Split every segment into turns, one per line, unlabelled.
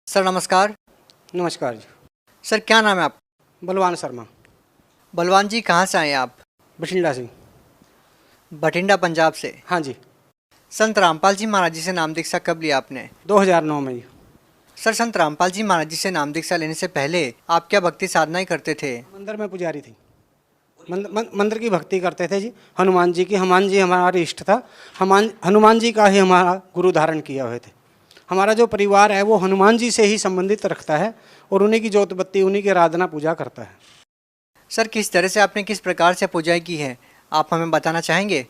Sir नमस्कार।
नमस्कार जी।
Sir क्या नाम है आप?
बलवान शर्मा।
बलवान जी कहाँ से आए आप?
बठिंडा से।
बठिंडा पंजाब से।
हाँ जी।
संत रामपाल जी महाराज जी से नाम दीक्षा कब लिया आपने?
2009 में जी।
सर संत रामपाल जी महाराज जी से नाम दीक्षा लेने से पहले आप क्या भक्ति साधना ही करते थे?
मंदिर में पुजारी थी। मंदिर की भक्ति करते थे जी। हनुमान जी की। हनुमान जी हमारा इष्ट था। हनुमान जी का ही हमारा गुरु धारण किया हुए थे। हमारा जो परिवार है वो हनुमान जी से ही संबंधित रखता है और उन्हीं की जोत बत्ती, उन्हीं की आराधना पूजा करता है।
सर किस तरह से आपने किस प्रकार से पूजाएं की है आप हमें बताना चाहेंगे?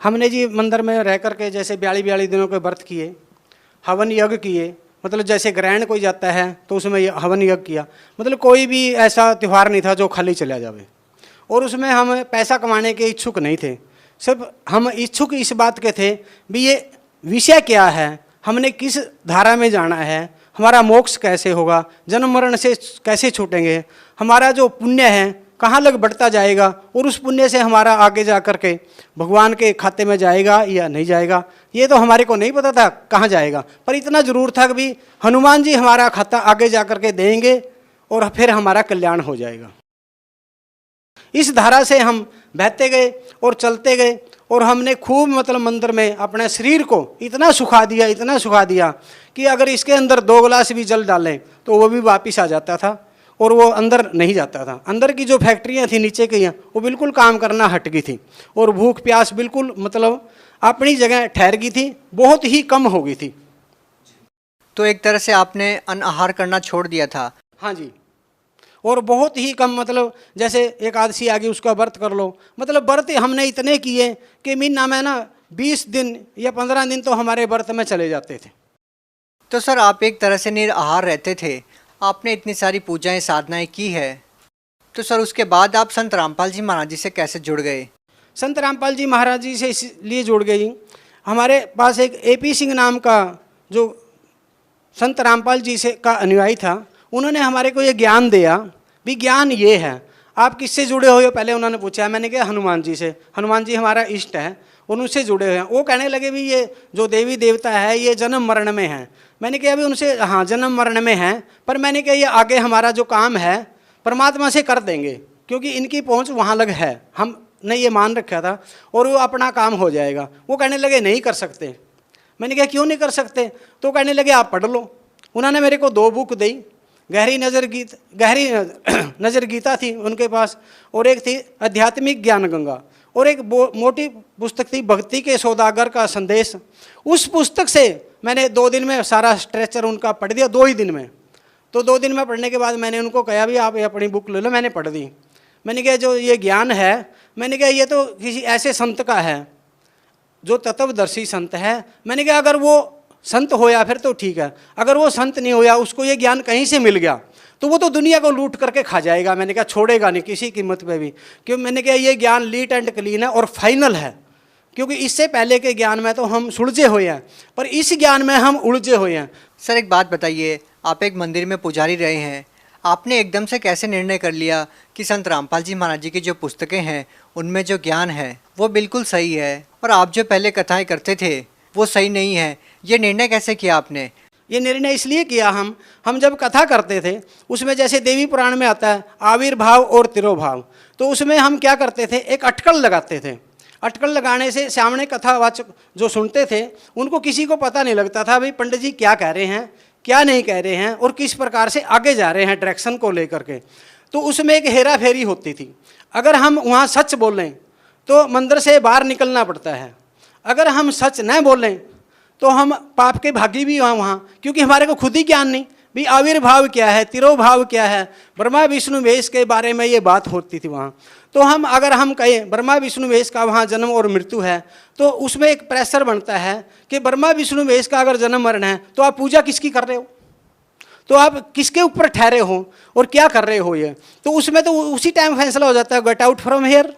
हमने जी मंदिर में रह करके जैसे 42 दिनों के व्रत किए, हवन यज्ञ किए। मतलब जैसे ग्रहण कोई जाता है तो उसमें हवन यज्ञ किया। मतलब कोई भी ऐसा त्यौहार नहीं था जो खाली चला जावे। और उसमें हम पैसा कमाने के इच्छुक नहीं थे। सिर्फ हम इच्छुक इस बात के थे भी ये विषय क्या है, हमने किस धारा में जाना है, हमारा मोक्ष कैसे होगा, जन्म मरण से कैसे छूटेंगे, हमारा जो पुण्य है कहाँ लग बढ़ता जाएगा और उस पुण्य से हमारा आगे जा कर के भगवान के खाते में जाएगा या नहीं जाएगा, ये तो हमारे को नहीं पता था कहाँ जाएगा। पर इतना जरूर था कि भी हनुमान जी हमारा खाता आगे जा कर के देंगे और फिर हमारा कल्याण हो जाएगा। इस धारा से हम बहते गए और चलते गए और हमने खूब मतलब मंदिर में अपने शरीर को इतना सुखा दिया कि अगर इसके अंदर 2 गिलास भी जल डालें तो वो भी वापस आ जाता था और वो अंदर नहीं जाता था। अंदर की जो फैक्ट्रियां थी नीचे की वो बिल्कुल काम करना हट गई थी और भूख प्यास बिल्कुल मतलब अपनी जगह ठहर गई थी, बहुत ही कम हो गई थी।
तो एक तरह से आपने अन्न आहार करना छोड़ दिया था?
हाँ जी। और बहुत ही कम, मतलब जैसे एकादशी आ गई उसका व्रत कर लो। मतलब व्रत हमने इतने किए कि महीना में ना 20 दिन या 15 दिन तो हमारे व्रत में चले जाते थे।
तो सर आप एक तरह से निराहार रहते थे, आपने इतनी सारी पूजाएं साधनाएं की है, तो सर उसके बाद आप संत रामपाल जी महाराज जी से कैसे जुड़ गए?
संत रामपाल जी महाराज जी से इसलिए जुड़ गए जी, हमारे पास एक AP सिंह नाम का जो संत रामपाल जी से का अनुयायी था, उन्होंने हमारे को ये ज्ञान दिया भी ज्ञान ये है। आप किससे जुड़े हुए हो पहले उन्होंने पूछा। मैंने कहा हनुमान जी से। हनुमान जी हमारा इष्ट है और उनसे जुड़े हुए हैं। वो कहने लगे भी ये जो देवी देवता है ये जन्म मरण में है। मैंने कहा अभी उनसे हाँ जन्म मरण में है, पर मैंने कहा ये आगे हमारा जो काम है परमात्मा से कर देंगे क्योंकि इनकी पहुँच वहाँ लग है, हमने ये मान रखा था और वो अपना काम हो जाएगा। वो कहने लगे नहीं कर सकते। मैंने कहा क्यों नहीं कर सकते? तो कहने लगे आप पढ़ लो। उन्होंने मेरे को 2 बुक दी। गहरी नज़र गीता थी उनके पास और एक थी आध्यात्मिक ज्ञान गंगा और एक मोटी पुस्तक थी भक्ति के सौदागर का संदेश। उस पुस्तक से मैंने 2 दिन में सारा स्ट्रक्चर उनका पढ़ दिया, 2 ही दिन में। तो 2 दिन में पढ़ने के बाद मैंने उनको कहा भी आप ये अपनी बुक ले लो। मैंने पढ़ दी। मैंने कहा जो ये ज्ञान है, मैंने कहा ये तो किसी ऐसे संत का है जो तत्वदर्शी संत है। मैंने कहा अगर वो संत होया फिर तो ठीक है, अगर वो संत नहीं होया उसको ये ज्ञान कहीं से मिल गया तो वो तो दुनिया को लूट करके खा जाएगा। मैंने कहा छोड़ेगा नहीं किसी कीमत पे भी, क्यों मैंने कहा ये ज्ञान लीट एंड क्लीन है और फाइनल है, क्योंकि इससे पहले के ज्ञान में तो हम सुलझे हुए हैं पर इस ज्ञान में हम उलझे हुए हैं।
सर एक बात बताइए, आप एक मंदिर में पुजारी रहे हैं, आपने एकदम से कैसे निर्णय कर लिया कि संत रामपाल जी महाराज जी की जो पुस्तकें हैं उनमें जो ज्ञान है वो बिल्कुल सही है और आप जो पहले कथाएं करते थे वो सही नहीं है? ये निर्णय कैसे किया आपने?
ये निर्णय इसलिए किया, हम जब कथा करते थे उसमें जैसे देवी पुराण में आता है आविर्भाव और तिरोभाव, तो उसमें हम क्या करते थे एक अटकल लगाते थे। अटकल लगाने से सामने कथावाचक जो सुनते थे उनको किसी को पता नहीं लगता था भाई पंडित जी क्या कह रहे हैं क्या नहीं कह रहे हैं और किस प्रकार से आगे जा रहे हैं डायरेक्शन को लेकर के। तो उसमें एक हेरा फेरी होती थी। अगर हम वहाँ सच बोलें तो मंदिर से बाहर निकलना पड़ता है, अगर हम सच न बोलें तो हम पाप के भागी भी वहाँ, क्योंकि हमारे को खुद ही ज्ञान नहीं भी आविर्भाव क्या है, तिरोभाव क्या है। ब्रह्मा विष्णु महेश के बारे में ये बात होती थी वहाँ। तो अगर हम कहें ब्रह्मा विष्णु महेश का वहाँ जन्म और मृत्यु है तो उसमें एक प्रेशर बनता है कि ब्रह्मा विष्णु महेश का अगर जन्म मरण है तो आप पूजा किसकी कर रहे हो, तो आप किसके ऊपर ठहरे हो और क्या कर रहे हो ये। तो उसमें तो उसी टाइम फैसला हो जाता है गेट आउट फ्रॉम हेयर।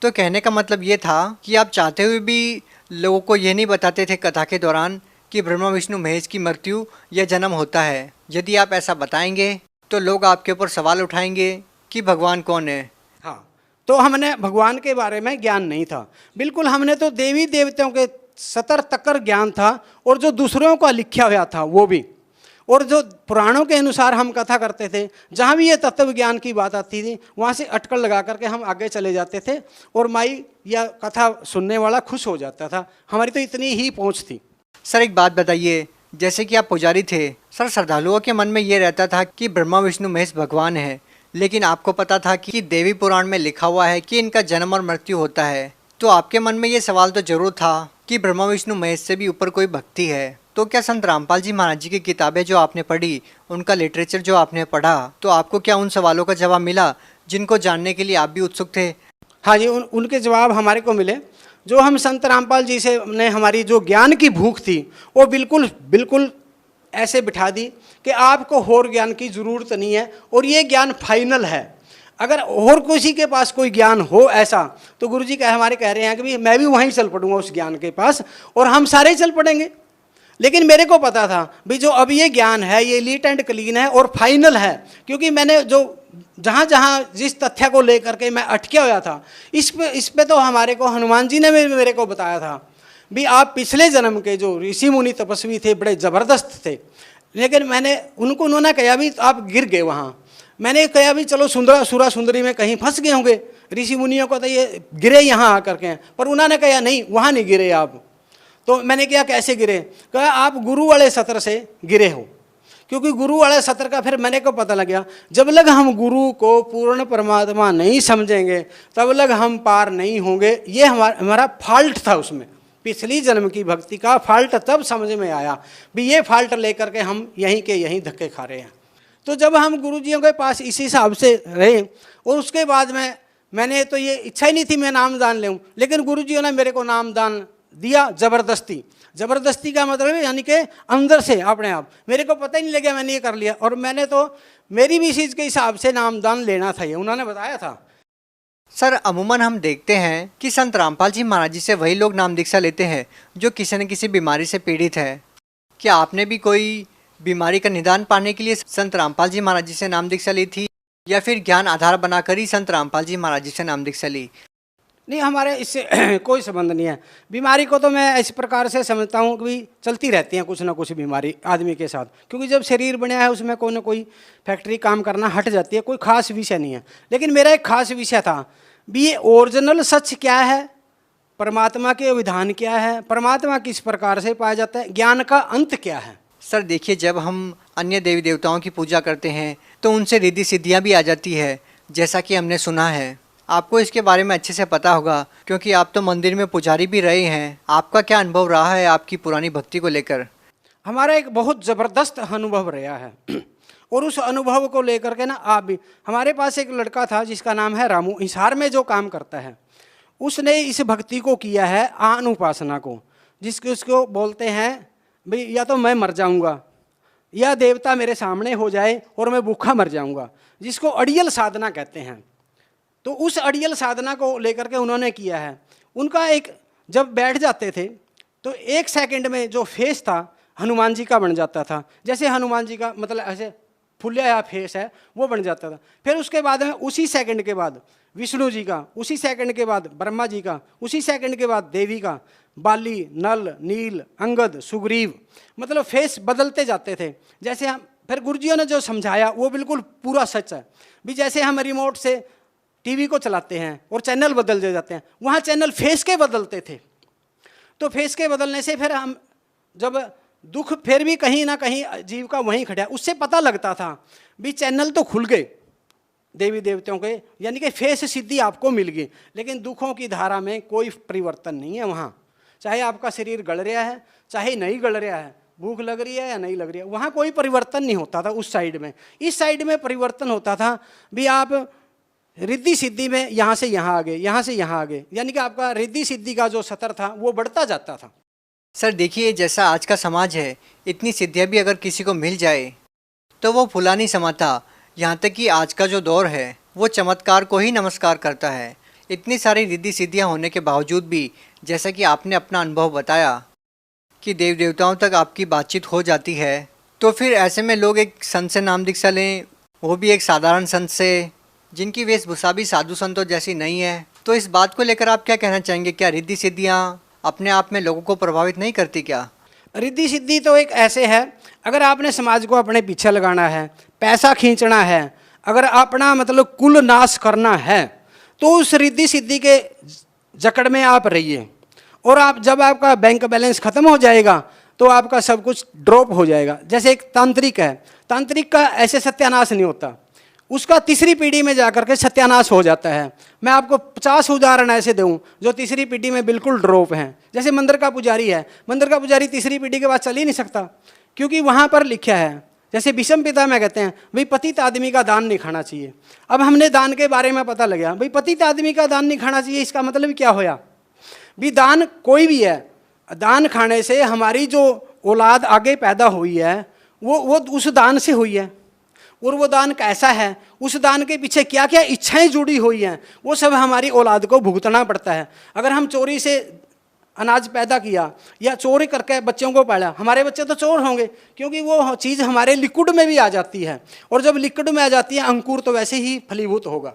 तो कहने का मतलब ये था कि आप चाहते हुए भी लोगों को ये नहीं बताते थे कथा के दौरान कि ब्रह्मा विष्णु महेश की मृत्यु या जन्म होता है। यदि आप ऐसा बताएंगे तो लोग आपके ऊपर सवाल उठाएंगे कि भगवान कौन है।
हाँ, तो हमने भगवान के बारे में ज्ञान नहीं था बिल्कुल। हमने तो देवी देवताओं के सतर तकर ज्ञान था और जो दूसरों का लिखा हुआ था वो भी। और जो पुराणों के अनुसार हम कथा करते थे, जहाँ भी ये तत्व ज्ञान की बात आती थी वहाँ से अटकल लगा करके हम आगे चले जाते थे और माई या कथा सुनने वाला खुश हो जाता था। हमारी तो इतनी ही पहुँच थी।
सर एक बात बताइए, जैसे कि आप पुजारी थे, सर श्रद्धालुओं के मन में ये रहता था कि ब्रह्मा विष्णु महेश भगवान है, लेकिन आपको पता था कि देवी पुराण में लिखा हुआ है कि इनका जन्म और मृत्यु होता है, तो आपके मन में ये सवाल तो जरूर था कि ब्रह्मा विष्णु महेश से भी ऊपर कोई भक्ति है। तो क्या संत रामपाल जी महाराज जी की किताबें जो आपने पढ़ी, उनका लिटरेचर जो आपने पढ़ा, तो आपको क्या उन सवालों का जवाब मिला जिनको जानने के लिए आप भी उत्सुक थे?
हाँ जी, उनके जवाब हमारे को मिले। जो हम संत रामपाल जी से ने हमारी जो ज्ञान की भूख थी वो बिल्कुल बिल्कुल ऐसे बिठा दी कि आपको और ज्ञान की ज़रूरत नहीं है और ये ज्ञान फाइनल है। अगर और किसी के पास कोई ज्ञान हो ऐसा तो गुरुजी हमारे कह रहे हैं कि भी मैं भी वहीं चल पड़ूंगा उस ज्ञान के पास और हम सारे चल पड़ेंगे। लेकिन मेरे को पता था भी जो अब ये ज्ञान है ये लीट एंड क्लीन है और फाइनल है, क्योंकि मैंने जो जहाँ जहाँ जिस तथ्य को लेकर के मैं अटके हुआ था इस पे तो हमारे को हनुमान जी ने मेरे को बताया था भी आप पिछले जन्म के जो ऋषि मुनि तपस्वी थे बड़े ज़बरदस्त थे, लेकिन मैंने उन्होंने कहा भी आप गिर गए वहाँ। मैंने कहा भी चलो सुरा सुंदरी में कहीं फंस गए होंगे, ऋषि मुनियों को तो ये गिरे यहाँ आकर के, पर उन्होंने कहा नहीं वहाँ नहीं गिरे आप। तो मैंने कहा कैसे गिरे? कहा आप गुरु वाले सत्र से गिरे हो, क्योंकि गुरु वाले सत्र का फिर मैंने को पता लग गया जब लग हम गुरु को पूर्ण परमात्मा नहीं समझेंगे तब लग हम पार नहीं होंगे। ये हमारा फॉल्ट था, उसमें पिछली जन्म की भक्ति का फॉल्ट तब समझ में आया भी ये फॉल्ट लेकर के हम यहीं के यहीं धक्के खा रहे हैं। तो जब हम गुरुजियों के पास इसी हिसाब से रहे और उसके बाद में मैंने तो ये इच्छा ही नहीं थी मैं नामदान लूँ, लेकिन गुरुजियों ने मेरे को नामदान दिया ज़बरदस्ती। ज़बरदस्ती का मतलब है यानी कि अंदर से अपने आप, मेरे को पता ही नहीं लगा मैंने ये कर लिया। और मैंने तो मेरी भी चीज़ के हिसाब से नामदान लेना था, ये उन्होंने बताया था।
सर अमूमन हम देखते हैं कि संत रामपाल जी महाराज जी से वही लोग नाम दीक्षा लेते हैं जो किसी न किसी बीमारी से पीड़ित है। क्या आपने भी कोई बीमारी का निदान पाने के लिए संत रामपाल जी महाराज जी से नाम दीक्षा ली थी, या फिर ज्ञान आधार बनाकर ही संत रामपाल जी महाराज जी से नाम दीक्षा ली?
नहीं, हमारे इससे कोई संबंध नहीं है। बीमारी को तो मैं इस प्रकार से समझता हूँ कि चलती रहती हैं कुछ ना कुछ बीमारी आदमी के साथ, क्योंकि जब शरीर बना है उसमें कोई ना कोई फैक्ट्री काम करना हट जाती है, कोई खास विषय नहीं है। लेकिन मेरा एक खास विषय था भी ये ओरिजिनल सच क्या है, परमात्मा के विधान क्या है, परमात्मा किस प्रकार से पाया जाता है, ज्ञान का अंत क्या है।
सर देखिए, जब हम अन्य देवी देवताओं की पूजा करते हैं तो उनसे रिद्धि सिद्धियाँ भी आ जाती है, जैसा कि हमने सुना है। आपको इसके बारे में अच्छे से पता होगा क्योंकि आप तो मंदिर में पुजारी भी रहे हैं। आपका क्या अनुभव रहा है आपकी पुरानी भक्ति को लेकर?
हमारा एक बहुत ज़बरदस्त अनुभव रहा है और उस अनुभव को लेकर के ना आप भी, हमारे पास एक लड़का था जिसका नाम है रामू, हिसार में जो काम करता है, उसने इस भक्ति को किया है आन उपासना को, जिसके उसको बोलते हैं भाई या तो मैं मर जाऊंगा या देवता मेरे सामने हो जाए और मैं भूखा मर जाऊंगा, जिसको अड़ियल साधना कहते हैं। तो उस अड़ियल साधना को लेकर के उन्होंने किया है। उनका एक जब बैठ जाते थे तो 1 सेकंड में जो फेस था हनुमान जी का बन जाता था, जैसे हनुमान जी का मतलब ऐसे फुलिया फेस है वो बन जाता था। फिर उसके बाद में उसी सेकंड के बाद विष्णु जी का, उसी सेकंड के बाद ब्रह्मा जी का, उसी सेकंड के बाद देवी का, बाली, नल, नील, अंगद, सुग्रीव, मतलब फेस बदलते जाते थे। जैसे हम फिर गुरुजियों ने जो समझाया वो बिल्कुल पूरा सच है भी। जैसे हम रिमोट से टीवी को चलाते हैं और चैनल बदल जाते हैं, वहाँ चैनल फेस के बदलते थे। तो फेस के बदलने से फिर हम जब दुख फिर भी कहीं ना कहीं जीव का वहीं खड़ा, उससे पता लगता था भी चैनल तो खुल गए देवी देवताओं के, यानी कि फेस सिद्धि आपको मिल गई, लेकिन दुखों की धारा में कोई परिवर्तन नहीं है वहाँ। चाहे आपका शरीर गल रहा है चाहे नहीं गल रहा है, भूख लग रही है या नहीं लग रही है, वहाँ कोई परिवर्तन नहीं होता था उस साइड में। इस साइड में परिवर्तन होता था भी आप रिद्धि सिद्धि में यहाँ से यहाँ आ गए, यहाँ से यहाँ आ गए, यानी कि आपका रिद्धि सिद्धि का जो सतर था वो बढ़ता जाता था।
सर देखिए, जैसा आज का समाज है, इतनी सिद्धियाँ भी अगर किसी को मिल जाए तो वो फुला नहीं समाता। यहाँ तक कि आज का जो दौर है वो चमत्कार को ही नमस्कार करता है। इतनी सारी रिद्धि सिद्धियाँ होने के बावजूद भी, जैसा कि आपने अपना अनुभव बताया कि देव देवताओं तक आपकी बातचीत हो जाती है, तो फिर ऐसे में लोग एक संत से नाम दीक्षा लें, वो भी एक साधारण संत से जिनकी वेशभूषा भी साधु संतों जैसी नहीं है। तो इस बात को लेकर आप क्या कहना चाहेंगे? क्या रिद्धि सिद्धियाँ अपने आप में लोगों को प्रभावित नहीं करती क्या?
रिद्धि सिद्धि तो एक ऐसे है, अगर आपने समाज को अपने पीछे लगाना है, पैसा खींचना है, अगर अपना मतलब कुल नाश करना है, तो उस रिद्धि सिद्धि के जकड़ में आप रहिए। और आप जब आपका बैंक बैलेंस खत्म हो जाएगा तो आपका सब कुछ ड्रॉप हो जाएगा। जैसे एक तांत्रिक है, तांत्रिक का ऐसे सत्यानाश नहीं होता, उसका तीसरी पीढ़ी में जाकर के सत्यानाश हो जाता है। मैं आपको 50 उदाहरण ऐसे दूं जो तीसरी पीढ़ी में बिल्कुल ड्रॉप हैं। जैसे मंदिर का पुजारी है, मंदिर का पुजारी तीसरी पीढ़ी के बाद चल ही नहीं सकता, क्योंकि वहाँ पर लिखा है, जैसे विषम पिता में कहते हैं भाई पतित आदमी का दान नहीं खाना चाहिए। अब हमने दान के बारे में पता लगा भाई पतित आदमी का दान नहीं खाना चाहिए, इसका मतलब क्या होया भी दान कोई भी है, दान खाने से हमारी जो औलाद आगे पैदा हुई है वो उस दान से हुई है। और वो दान कैसा है, उस दान के पीछे क्या क्या इच्छाएं जुड़ी हुई हैं, वो सब हमारी औलाद को भुगतना पड़ता है। अगर हम चोरी से अनाज पैदा किया या चोरी करके बच्चों को पाला, हमारे बच्चे तो चोर होंगे, क्योंकि वो चीज़ हमारे लिक्विड में भी आ जाती है, और जब लिक्विड में आ जाती है अंकुर तो वैसे ही फलीभूत होगा।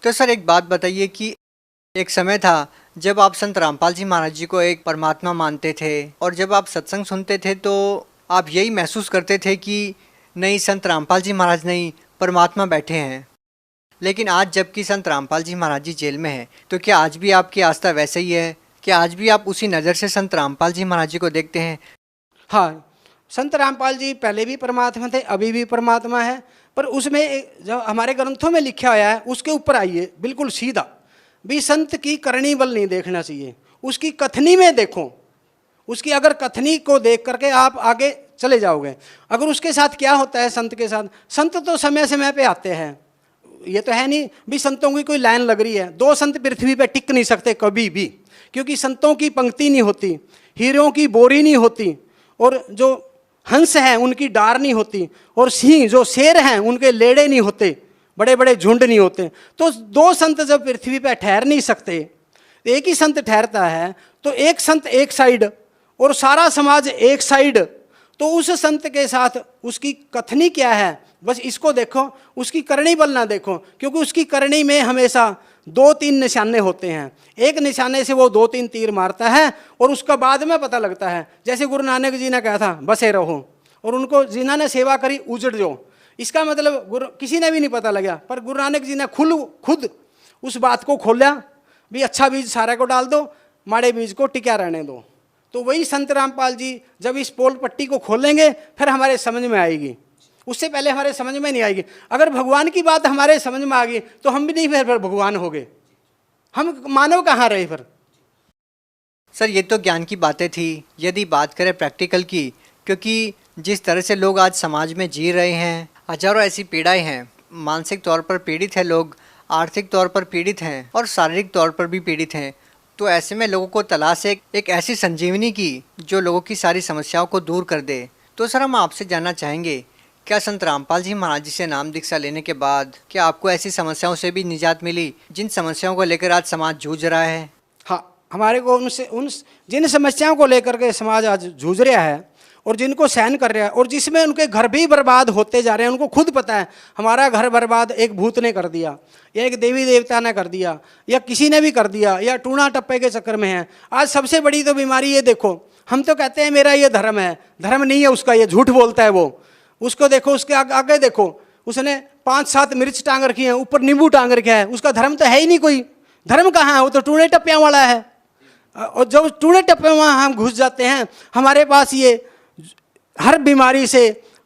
तो सर एक बात बताइए कि एक समय था जब आप संत रामपाल जी महाराज जी को एक परमात्मा मानते थे, और जब आप सत्संग सुनते थे तो आप यही महसूस करते थे कि नहीं, संत रामपाल जी महाराज नहीं, परमात्मा बैठे हैं। लेकिन आज जबकि संत रामपाल जी महाराज जी जेल में हैं, तो क्या आज भी आपकी आस्था वैसे ही है? क्या आज भी आप उसी नज़र से संत रामपाल जी महाराज जी को देखते हैं?
हाँ, संत रामपाल जी पहले भी परमात्मा थे, अभी भी परमात्मा है, पर उसमें जो हमारे ग्रंथों में लिखा हुआ है उसके ऊपर आइए बिल्कुल सीधा। भी संत की करनी बल नहीं देखना चाहिए, उसकी कथनी में देखो। उसकी अगर कथनी को देख करके आप आगे चले जाओगे। अगर उसके साथ क्या होता है संत के साथ, संत तो समय समय पे आते हैं, ये तो है नहीं भी संतों की कोई लाइन लग रही है। दो संत पृथ्वी पे टिक नहीं सकते कभी भी, क्योंकि संतों की पंक्ति नहीं होती, हीरों की बोरी नहीं होती, और जो हंस हैं उनकी डार नहीं होती, और सिंह जो शेर हैं उनके लेड़े नहीं होते, बड़े बड़े झुंड नहीं होते। तो दो संत जब पृथ्वी पर ठहर नहीं सकते, एक ही संत ठहरता है, तो एक संत एक साइड और सारा समाज एक साइड, तो उस संत के साथ उसकी कथनी क्या है बस इसको देखो, उसकी करनी बल ना देखो, क्योंकि उसकी करनी में हमेशा 2-3 निशाने होते हैं। एक निशाने से वो 2-3 तीर मारता है और उसका बाद में पता लगता है। जैसे गुरु नानक जी ने कहा था बसे रहो, और उनको जिन्होंने सेवा करी उजड़ जाओ, इसका मतलब गुरु किसी ने भी नहीं पता लगा, पर गुरु नानक जी ने खुद उस बात को खोला भी अच्छा बीज सारे को डाल दो, माड़े बीज को टिका रहने दो। तो वही संत रामपाल जी जब इस पोल पट्टी को खोलेंगे फिर हमारे समझ में आएगी, उससे पहले हमारे समझ में नहीं आएगी। अगर भगवान की बात हमारे समझ में आ गई तो हम भी नहीं फिर भगवान हो गए, हम मानव कहाँ रहे फिर।
सर ये तो ज्ञान की बातें थी। यदि बात करें प्रैक्टिकल की, क्योंकि जिस तरह से लोग आज समाज में जी रहे हैं, हजारों ऐसी पीड़ाएं हैं, मानसिक तौर पर पीड़ित हैं लोग, आर्थिक तौर पर पीड़ित हैं और शारीरिक तौर पर भी पीड़ित हैं। तो ऐसे में लोगों को तलाश है एक ऐसी संजीवनी की जो लोगों की सारी समस्याओं को दूर कर दे। तो सर हम आपसे जानना चाहेंगे, क्या संत रामपाल जी महाराज जी से नाम दीक्षा लेने के बाद क्या आपको ऐसी समस्याओं से भी निजात मिली जिन समस्याओं को लेकर आज समाज जूझ रहा है?
हाँ, हमारे को उन जिन समस्याओं को लेकर के समाज आज जूझ रहा है और जिनको सहन कर रहा है, और जिसमें उनके घर भी बर्बाद होते जा रहे हैं, उनको खुद पता है हमारा घर बर्बाद एक भूत ने कर दिया, या एक देवी देवता ने कर दिया, या किसी ने भी कर दिया, या टूणा टप्पे के चक्कर में है। आज सबसे बड़ी तो बीमारी ये देखो, हम तो कहते हैं मेरा ये धर्म है, धर्म नहीं है उसका, ये झूठ बोलता है वो। उसको देखो, उसके आगे देखो, उसने 5-7 मिर्च टांग रखी है, ऊपर नींबू टांग रखा है, उसका धर्म तो है ही नहीं कोई। धर्म कहाँ है, वो तो टूणे टप्पियाँ वाला है। और जब टूणे टप्पे वहाँ हम घुस जाते हैं, हमारे पास ये हर बीमारी से,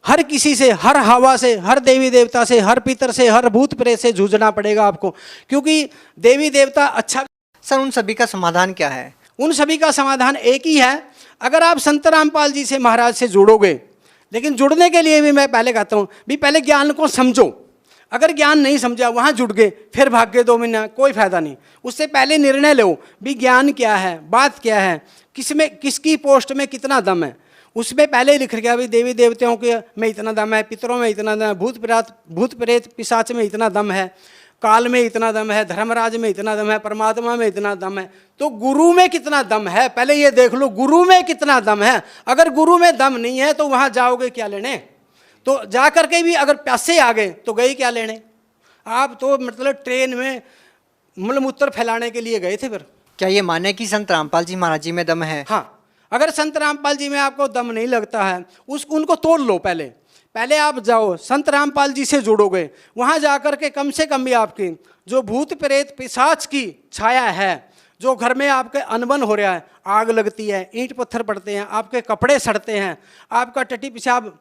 हर किसी से, हर हवा से, हर देवी देवता से, हर पितर से, हर भूत प्रेत से जूझना पड़ेगा आपको, क्योंकि देवी देवता अच्छा।
सर उन सभी का समाधान क्या है?
उन सभी का समाधान एक ही है, अगर आप संत रामपाल जी से महाराज से जुड़ोगे। लेकिन जुड़ने के लिए भी मैं पहले कहता हूँ भी पहले ज्ञान को समझो। अगर ज्ञान नहीं समझा, वहाँ जुड़ गए, फिर भाग गए 2 महीना, कोई फायदा नहीं। उससे पहले निर्णय लो भी ज्ञान क्या है, बात क्या है, किसमें किसकी पोस्ट में कितना दम है। उसमें पहले ही लिख गया भाई देवी देवताओं के में इतना दम है, पितरों में इतना दम है, भूत प्रेत पिशाच में इतना दम है, काल में इतना दम है, धर्मराज में इतना दम है, परमात्मा में इतना दम है। तो गुरु में कितना दम है पहले ये देख लो, गुरु में कितना दम है। अगर गुरु में दम नहीं है तो वहाँ जाओगे क्या लेने? तो जा करके भी अगर प्यासे आ गए तो गए क्या लेने? आप तो मतलब ट्रेन में मलमूत्र फैलाने के लिए गए थे फिर।
क्या ये माने कि संत रामपाल जी महाराज जी में दम है?
हाँ, अगर संत रामपाल जी में आपको दम नहीं लगता है, उनको तोड़ लो। पहले आप जाओ, संत रामपाल जी से जुड़ोगे, वहाँ जा कर के कम से कम भी आपकी जो भूत प्रेत पिशाच की छाया है, जो घर में आपके अनबन हो रहा है, आग लगती है, ईंट पत्थर पड़ते हैं, आपके कपड़े सड़ते हैं, आपका टट्टी पेशाब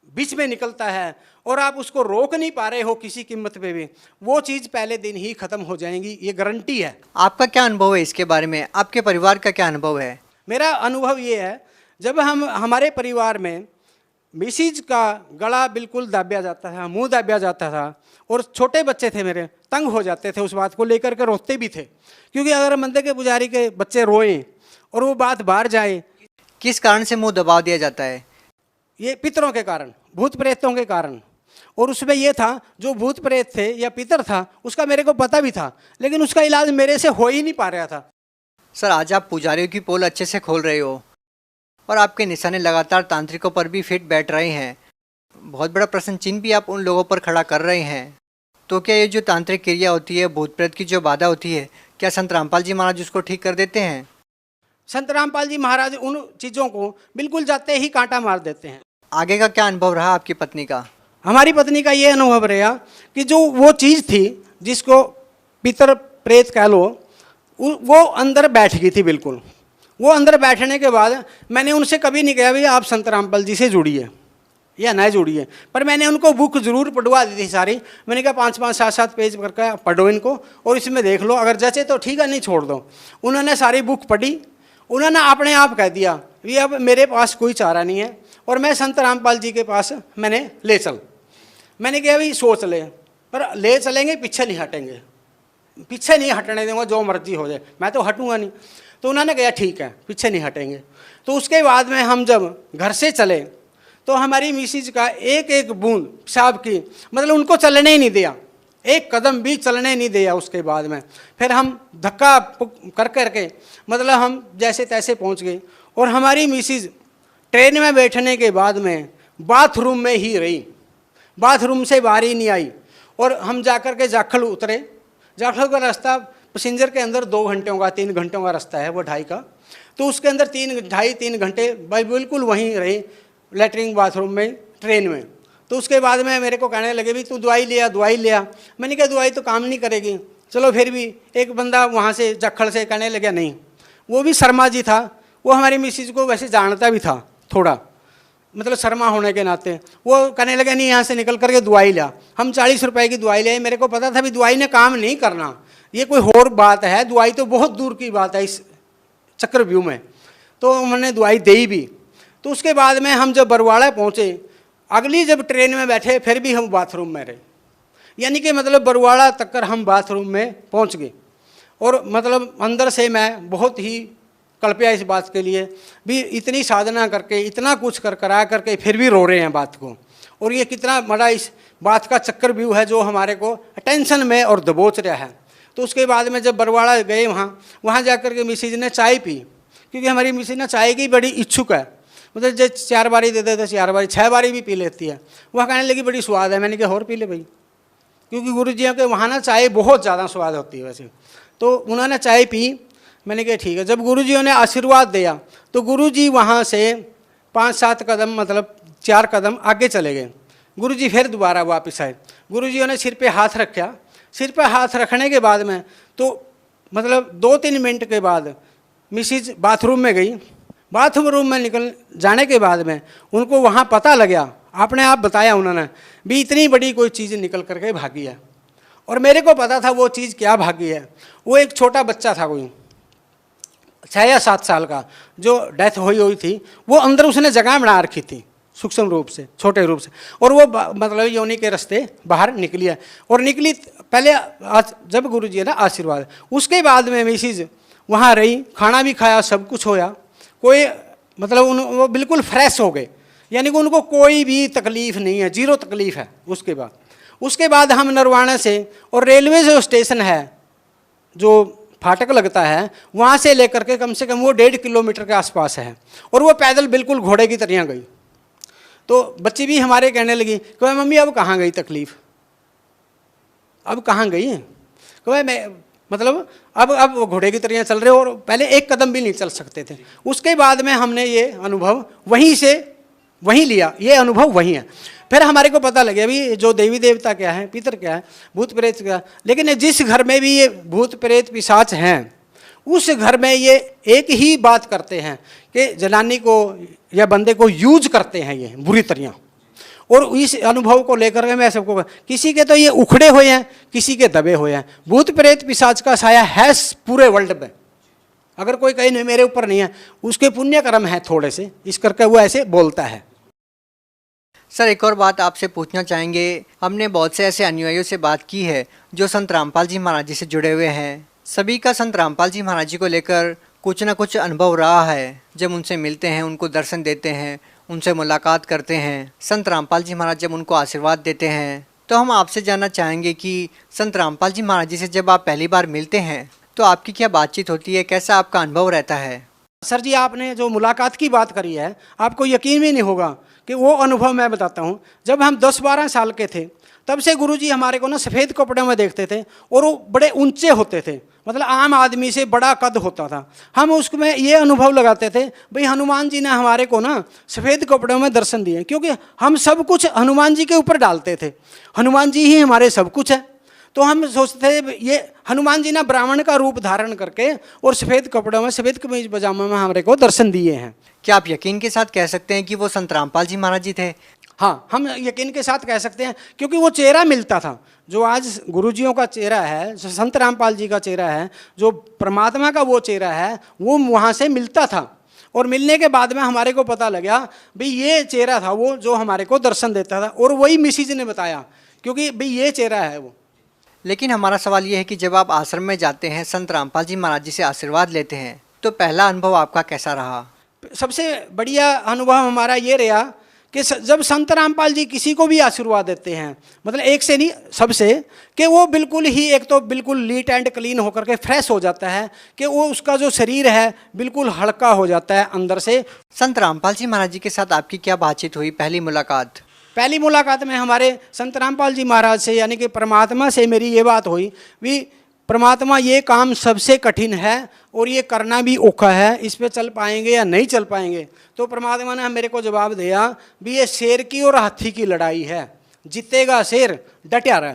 बीच में निकलता है और आप उसको रोक नहीं पा रहे हो किसी कीमत पे भी, वो चीज़ पहले दिन ही खत्म हो जाएंगी, ये गारंटी है।
आपका क्या अनुभव है इसके बारे में? आपके परिवार का क्या अनुभव है?
मेरा अनुभव ये है, जब हमारे परिवार में मिसिज का गला बिल्कुल दाबिया जाता था, मुंह दाबिया जाता था, और छोटे बच्चे थे मेरे, तंग हो जाते थे, उस बात को लेकर के रोते भी थे, क्योंकि अगर मंदिर के पुजारी के बच्चे रोएं और वो बात बाहर जाए।
किस कारण से मुंह दबा दिया जाता है?
ये पितरों के कारण, भूत प्रेतों के कारण। और उसमें ये था, जो भूत प्रेत थे या पितर था, उसका मेरे को पता भी था, लेकिन उसका इलाज मेरे से हो ही नहीं पा रहा था।
सर, आज आप पुजारियों की पोल अच्छे से खोल रहे हो और आपके निशाने लगातार तांत्रिकों पर भी फिट बैठ रहे हैं। बहुत बड़ा प्रश्न चिन्ह भी आप उन लोगों पर खड़ा कर रहे हैं। तो क्या ये जो तांत्रिक क्रिया होती है, भूत प्रेत की जो बाधा होती है, क्या संत रामपाल जी महाराज उसको ठीक कर देते हैं?
संत रामपाल जी महाराज उन चीज़ों को बिल्कुल जाते ही कांटा मार देते हैं।
आगे का क्या अनुभव रहा आपकी पत्नी का?
हमारी पत्नी का ये अनुभव रहा कि जो वो चीज़ थी जिसको पितर प्रेत कह लो, वो अंदर बैठ गई थी बिल्कुल। वो अंदर बैठने के बाद मैंने उनसे कभी नहीं कहा भाई आप संत रामपाल जी से जुड़िए या न जुड़िए, पर मैंने उनको बुक जरूर पढ़वा दी थी सारी। मैंने कहा 5-5, 7-7 पेज करके पढ़ो इनको और इसमें देख लो, अगर जैसे तो ठीक है, नहीं छोड़ दो। उन्होंने सारी बुक पढ़ी, उन्होंने अपने आप कह दिया कि अब मेरे पास कोई चारा नहीं है और मैं संत रामपाल जी के पास मैंने ले चल। मैंने कहा भाई सोच ले, पर ले चलेंगे, पीछे नहीं हटेंगे, पीछे नहीं हटने देंगे, जो मर्जी हो जाए, मैं तो हटूंगा नहीं। तो उन्होंने कहा ठीक है, पीछे नहीं हटेंगे। तो उसके बाद में हम जब घर से चले तो हमारी मिसिज का एक एक बूंद पेशाब की, मतलब उनको चलने ही नहीं दिया, एक कदम भी चलने नहीं दिया। उसके बाद में फिर हम धक्का कर करके मतलब हम जैसे तैसे पहुंच गए और हमारी मिसिज ट्रेन में बैठने के बाद में बाथरूम में ही रही, बाथरूम से बाहर ही नहीं आई। और हम जाकर के जाखल उतरे। जाखल का रास्ता पैसेंजर के अंदर 2 घंटों का 3 घंटों का रास्ता है, वो 2.5 का। तो उसके अंदर 3 घंटे भाई बिल्कुल वहीं रहे, लेटरिन बाथरूम में, ट्रेन में। तो उसके बाद में मेरे को कहने लगे भी तू दवाई लिया। मैंने कहा दवाई तो काम नहीं करेगी। चलो फिर भी एक बंदा वहाँ से जाखल से कहने लगा नहीं, वो भी शर्मा जी था, वो हमारी मिसिज को वैसे जानता भी था थोड़ा, मतलब शर्मा होने के नाते। वो कहने लगे नहीं, यहाँ से निकल करके दवाई लिया। हम 40 रुपए की दवाई ले। मेरे को पता था भी दवाई ने काम नहीं करना, ये कोई और बात है, दवाई तो बहुत दूर की बात है इस चक्रव्यूह में। तो उन्होंने दवाई दी भी। तो उसके बाद में हम जब बरवाड़ा पहुँचे, अगली जब ट्रेन में बैठे फिर भी हम बाथरूम में रहे, यानी कि मतलब बरवाड़ा तक कर हम बाथरूम में पहुँच गए। और मतलब अंदर से मैं बहुत ही कल्पया इस बात के लिए भी, इतनी साधना करके इतना कुछ करा करके फिर भी रो रहे हैं बात को। और ये कितना बड़ा इस बात का चक्रव्यूह है जो हमारे को टेंशन में और दबोच रहा है। तो उसके बाद में जब बरवाड़ा गए वहाँ जा कर के मिसिज ने चाय पी, क्योंकि हमारी मिसिज ना चाय की बड़ी इच्छुक है, मतलब जो 4 बारी दे देते 4 बारी 6 बारी भी पी लेती है। वह कहने लगी बड़ी स्वाद है। मैंने कहा और पी ले भाई, क्योंकि गुरु जी के वहाँ ना चाय बहुत ज़्यादा स्वाद होती है वैसे। तो उन्होंने चाय पी। मैंने कहा ठीक है। जब गुरुजियों ने आशीर्वाद दिया तो गुरुजी वहाँ से 5-7 कदम, मतलब 4 कदम आगे चले गए। गुरुजी फिर दोबारा वापस आए। गुरुजियों ने सिर पे हाथ रखा। सिर पे हाथ रखने के बाद में तो मतलब 2-3 मिनट के बाद मिसिज बाथरूम में गई। बाथरूम में निकल जाने के बाद में उनको वहाँ पता लगा, अपने आप बताया उन्होंने भी इतनी बड़ी कोई चीज़ निकल करके भागी है। और मेरे को पता था वो चीज़ क्या भागी है। वो एक छोटा बच्चा था, कोई 6 या 7 साल का, जो डेथ हुई थी। वो अंदर उसने जगह बना रखी थी सूक्ष्म रूप से, छोटे रूप से, और वो मतलब योनि के रास्ते बाहर निकली है। और निकली पहले जब गुरु जी ने आशीर्वाद, उसके बाद में मिसिज वहाँ रही, खाना भी खाया, सब कुछ होया। कोई मतलब वो बिल्कुल फ्रेश हो गए, यानी कि उनको कोई भी तकलीफ नहीं है, 0 तकलीफ है। उसके बाद हम नरवाना से, और रेलवे जो स्टेशन है, जो फाटक लगता है, वहाँ से लेकर के कम से कम वो 1.5 किलोमीटर के आसपास है। और वो पैदल बिल्कुल घोड़े की तरह गई। तो बच्ची भी हमारे कहने लगी कि मम्मी अब कहाँ गई तकलीफ, अब कहाँ गई है? कि मैं मतलब अब वो घोड़े की तरह चल रहे हो, और पहले एक कदम भी नहीं चल सकते थे। उसके बाद में हमने ये अनुभव वहीं लिया, ये अनुभव वहीं है। फिर हमारे को पता लगे अभी जो देवी देवता क्या है, पितर क्या है, भूत प्रेत क्या है, लेकिन जिस घर में भी ये भूत प्रेत पिशाच हैं उस घर में ये एक ही बात करते हैं कि जनानी को या बंदे को यूज करते हैं ये बुरी तरह। और इस अनुभव को लेकर के मैं सबको, किसी के तो ये उखड़े हुए हैं, किसी के दबे हुए हैं। भूत प्रेत पिशाच का साया है पूरे वर्ल्ड में। अगर कोई कहीं नहीं मेरे ऊपर नहीं है, उसके पुण्य कर्म है थोड़े से, इस करके वो ऐसे बोलता है।
सर एक और बात आपसे पूछना चाहेंगे, हमने बहुत से ऐसे अनुयायियों से बात की है जो संत रामपाल जी महाराज जी से जुड़े हुए हैं। सभी का संत रामपाल जी महाराज जी को लेकर कुछ ना कुछ अनुभव रहा है। जब उनसे मिलते हैं, उनको दर्शन देते हैं, उनसे मुलाकात करते हैं, संत रामपाल जी महाराज जब उनको आशीर्वाद देते हैं, तो हम आपसे जानना चाहेंगे कि संत रामपाल जी महाराज जी से जब आप पहली बार मिलते हैं तो आपकी क्या बातचीत होती है, कैसा आपका अनुभव रहता है?
सर जी, आपने जो मुलाकात की बात करी है, आपको यकीन भी नहीं होगा कि वो अनुभव मैं बताता हूँ। जब हम 10-12 साल के थे तब से गुरुजी हमारे को ना सफ़ेद कपड़े में देखते थे, और वो बड़े ऊंचे होते थे, मतलब आम आदमी से बड़ा कद होता था। हम उसमें ये अनुभव लगाते थे भाई हनुमान जी ने हमारे को ना सफ़ेद कपड़ों में दर्शन दिए, क्योंकि हम सब कुछ हनुमान जी के ऊपर डालते थे। हनुमान जी ही हमारे सब कुछ है। तो हम सोचते थे ये हनुमान जी ने ब्राह्मण का रूप धारण करके और सफ़ेद कपड़ों में, सफ़ेद कमीज पजामा में हमारे को दर्शन दिए हैं।
क्या आप यकीन के साथ कह सकते हैं कि वो संत रामपाल जी महाराज जी थे?
हाँ, हम यकीन के साथ कह सकते हैं, क्योंकि वो चेहरा मिलता था। जो आज गुरुजियों का चेहरा है, जो संत रामपाल जी का चेहरा है, जो परमात्मा का वो चेहरा है, वो वहाँ से मिलता था। और मिलने के बाद में हमारे को पता लगा भाई ये चेहरा था वो जो हमारे को दर्शन देता था, और वही मिसिज ने बताया, क्योंकि भाई ये चेहरा है वो।
लेकिन हमारा सवाल ये है कि जब आप आश्रम में जाते हैं, संत रामपाल जी महाराज जी से आशीर्वाद लेते हैं, तो पहला अनुभव आपका कैसा रहा?
सबसे बढ़िया अनुभव हमारा ये रहा कि जब संत रामपाल जी किसी को भी आशीर्वाद देते हैं, मतलब एक से नहीं सबसे, कि वो बिल्कुल ही, एक तो बिल्कुल नीट एंड क्लीन होकर के फ्रेश हो जाता है, कि वो उसका जो शरीर है बिल्कुल हल्का हो जाता है अंदर से।
संत रामपाल जी महाराज जी के साथ आपकी क्या बातचीत हुई पहली मुलाकात?
पहली मुलाकात में हमारे संत रामपाल जी महाराज से, यानी कि परमात्मा से मेरी ये बात हुई भी परमात्मा ये काम सबसे कठिन है और ये करना भी औखा है, इस पे चल पाएंगे या नहीं चल पाएंगे? तो परमात्मा ने मेरे को जवाब दिया भी ये शेर की और हाथी की लड़ाई है, जीतेगा शेर, डटा रहा।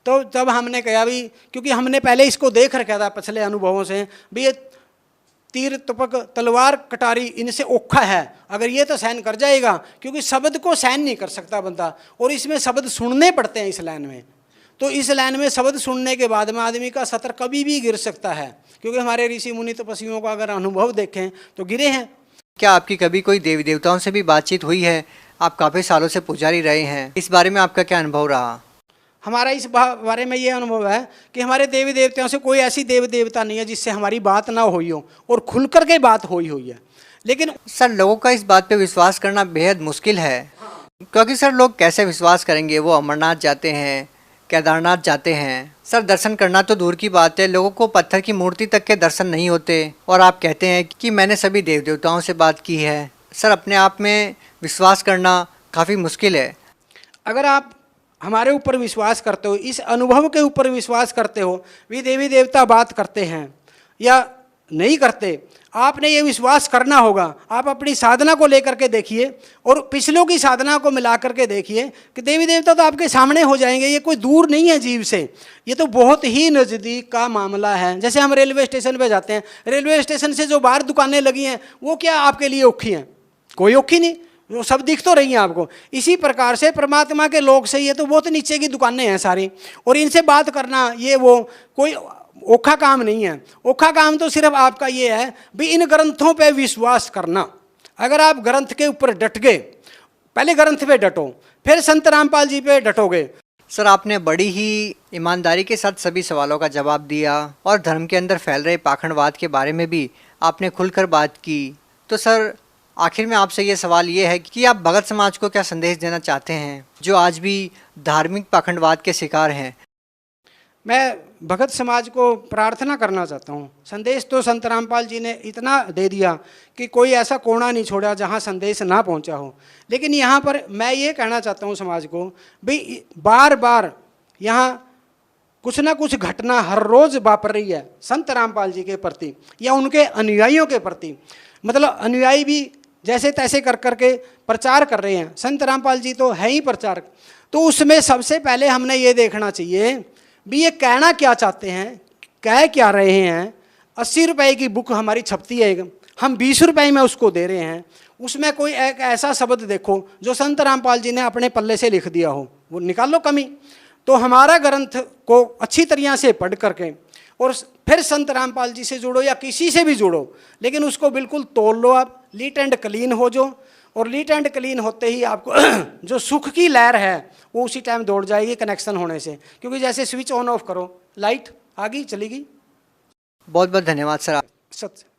तो तब हमने कहा भी, क्योंकि हमने पहले इसको देख रखा था पिछले अनुभवों से, भी ये तीर तुपक तलवार कटारी इनसे औखा है, अगर ये तो सहन कर जाएगा, क्योंकि शब्द को सहन नहीं कर सकता बंदा, और इसमें शब्द सुनने पड़ते हैं इस लाइन में। तो इस लाइन में शब्द सुनने के बाद में आदमी का सतर कभी भी गिर सकता है, क्योंकि हमारे ऋषि मुनि तपस्वियों का अगर अनुभव देखें तो गिरे हैं।
क्या आपकी कभी कोई देवी देवताओं से भी बातचीत हुई है? आप काफ़ी सालों से पुजारी रहे हैं, इस बारे में आपका क्या अनुभव रहा?
हमारा इस बारे में ये अनुभव है कि हमारे देवी देवताओं से कोई ऐसी देवी देवता नहीं है जिससे हमारी बात ना हुई हो, और खुल कर के बात हुई है। लेकिन
सर लोगों का इस बात पे विश्वास करना बेहद मुश्किल है, क्योंकि सर लोग कैसे विश्वास करेंगे? वो अमरनाथ जाते हैं, केदारनाथ जाते हैं, सर दर्शन करना तो दूर की बात है, लोगों को पत्थर की मूर्ति तक के दर्शन नहीं होते, और आप कहते हैं कि मैंने सभी देव देवताओं से बात की है। सर अपने आप में विश्वास करना काफ़ी मुश्किल है।
अगर आप हमारे ऊपर विश्वास करते हो, इस अनुभव के ऊपर विश्वास करते हो, भी देवी देवता बात करते हैं या नहीं करते, आपने ये विश्वास करना होगा। आप अपनी साधना को लेकर के देखिए और पिछलों की साधना को मिला करके देखिए कि देवी देवता तो आपके सामने हो जाएंगे। ये कोई दूर नहीं है जीव से, ये तो बहुत ही नज़दीक का मामला है। जैसे हम रेलवे स्टेशन पे जाते हैं, रेलवे स्टेशन से जो बाहर दुकानें लगी हैं वो क्या आपके लिए औखी हैं? कोई औखी नहीं, वो सब दिख तो रही हैं आपको। इसी प्रकार से परमात्मा के लोग से ये तो बहुत नीचे की दुकानें हैं सारी, और इनसे बात करना ये वो कोई औखा काम नहीं है। औखा काम तो सिर्फ आपका ये है भी इन ग्रंथों पे विश्वास करना। अगर आप ग्रंथ के ऊपर डट गए, पहले ग्रंथ पे डटो, फिर संत रामपाल जी पे डटोगे।
सर आपने बड़ी ही ईमानदारी के साथ सभी सवालों का जवाब दिया, और धर्म के अंदर फैल रहे पाखंडवाद के बारे में भी आपने खुलकर बात की। तो सर आखिर में आपसे ये सवाल ये है कि आप भगत समाज को क्या संदेश देना चाहते हैं जो आज भी धार्मिक पाखंडवाद के शिकार हैं?
मैं भगत समाज को प्रार्थना करना चाहता हूँ। संदेश तो संत रामपाल जी ने इतना दे दिया कि कोई ऐसा कोना नहीं छोड़ा जहाँ संदेश ना पहुँचा हो। लेकिन यहाँ पर मैं ये कहना चाहता हूँ समाज को, भाई बार बार यहाँ कुछ ना कुछ घटना हर रोज वापर रही है संत रामपाल जी के प्रति या उनके अनुयायियों के प्रति। मतलब अनुयायी भी जैसे तैसे कर करके प्रचार कर रहे हैं, संत रामपाल जी तो है ही प्रचारक। तो उसमें सबसे पहले हमने ये देखना चाहिए भी ये कहना क्या चाहते हैं, कह क्या रहे हैं। 80 रुपए की बुक हमारी छपती है, हम 20 रुपए में उसको दे रहे हैं, उसमें कोई एक ऐसा शब्द देखो जो संत रामपाल जी ने अपने पल्ले से लिख दिया हो, वो निकाल लो कमी। तो हमारा ग्रंथ को अच्छी तरीके से पढ़ करके और फिर संत रामपाल जी से जुड़ो या किसी से भी जुड़ो, लेकिन उसको बिल्कुल तोल लो आप, लीट एंड क्लीन हो जो। और लीट एंड क्लीन होते ही आपको जो सुख की लहर है वो उसी टाइम दौड़ जाएगी कनेक्शन होने से, क्योंकि जैसे स्विच ऑन ऑफ करो, लाइट आ गई चली गई।
बहुत बहुत धन्यवाद सर।
सत्य।